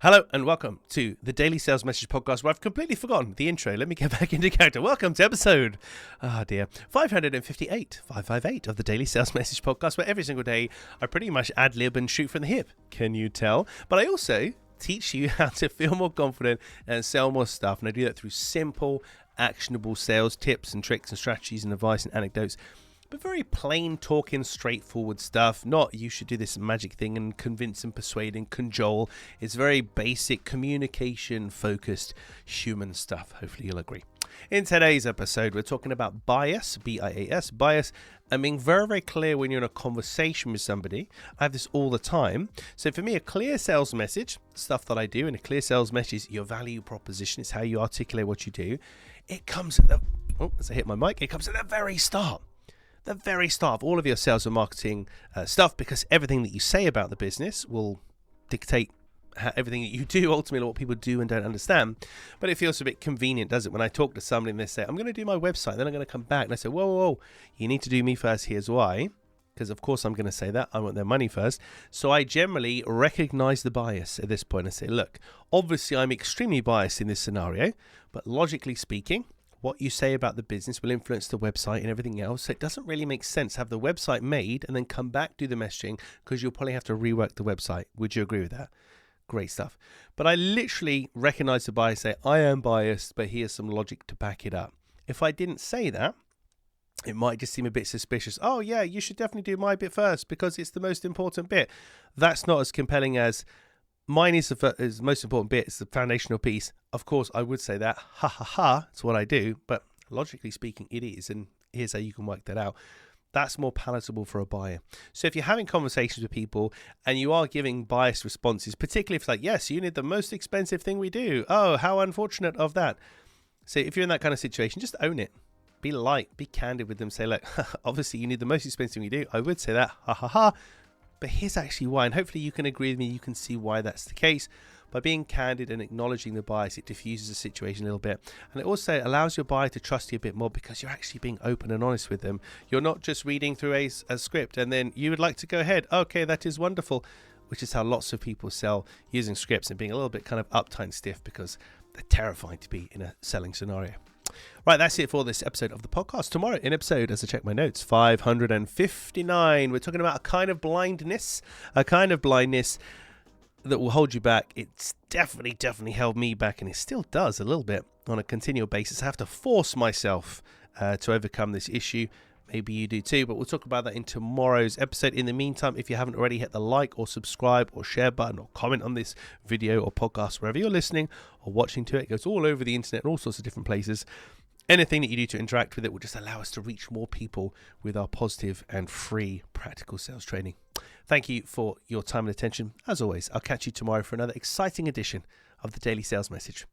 Hello and welcome to the Daily Sales Message Podcast, where I've completely forgotten the intro. Let me get back into character. Welcome to episode, 558 of the Daily Sales Message Podcast, where every single day I pretty much ad-lib and shoot from the hip. Can you tell? But I also teach you how to feel more confident and sell more stuff. And I do that through simple, actionable sales tips and tricks and strategies and advice and anecdotes. But very plain talking, straightforward stuff. Not you should do this magic thing and convince and persuade and cajole. It's very basic, communication focused human stuff. Hopefully you'll agree. In today's episode, we're talking about bias, B-I-A-S, bias, and being very, very clear when you're in a conversation with somebody. I have this all the time. So for me, a clear sales message, stuff that I do, and a clear sales message is your value proposition. It's how you articulate what you do. It comes at the, as I hit my mic, it comes at the very start. The very start of all of your sales and marketing stuff, because everything that you say about the business will dictate everything that you do, ultimately what people do and don't understand. But it feels a bit convenient, does it? When I talk to somebody and they say, I'm going to do my website, then I'm going to come back and I say, whoa, you need to do me first. Here's why. Because of course I'm going to say that. I want their money first. So I generally recognize the bias at this point and say, look, obviously I'm extremely biased in this scenario, but logically speaking, what you say about the business will influence the website and everything else. So it doesn't really make sense to have the website made and then come back, do the messaging, because you'll probably have to rework the website. Would you agree with that? Great stuff. But I literally recognize the bias, say, I am biased, but here's some logic to back it up. If I didn't say that, it might just seem a bit suspicious. Oh yeah, you should definitely do my bit first because it's the most important bit. That's not as compelling as mine is the most important bit. It's the foundational piece. Of course, I would say that. Ha ha ha. It's what I do. But logically speaking, it is. And here's how you can work that out. That's more palatable for a buyer. So if you're having conversations with people and you are giving biased responses, particularly if it's like, yes, you need the most expensive thing we do. Oh, how unfortunate of that. So if you're in that kind of situation, just own it. Be light. Be candid with them. Say, look, obviously you need the most expensive thing we do. I would say that. Ha ha ha. But here's actually why, and hopefully you can agree with me, you can see why that's the case. By being candid and acknowledging the bias, it diffuses the situation a little bit. And it also allows your buyer to trust you a bit more because you're actually being open and honest with them. You're not just reading through a script and then you would like to go ahead. Okay, that is wonderful. Which is how lots of people sell, using scripts and being a little bit kind of uptight and stiff because they're terrifying to be in a selling scenario. Right, that's it for this episode of the podcast. Tomorrow, in episode, as I check my notes, 559, we're talking about a kind of blindness that will hold you back. It's definitely held me back, and it still does a little bit on a continual basis. I have to force myself to overcome this issue. Maybe you do too, but we'll talk about that in tomorrow's episode. In the meantime, if you haven't already, hit the like or subscribe or share button or comment on this video or podcast, wherever you're listening or watching to it. It goes all over the internet and all sorts of different places. Anything that you do to interact with it will just allow us to reach more people with our positive and free practical sales training. Thank you for your time and attention. As always, I'll catch you tomorrow for another exciting edition of the Daily Sales Message.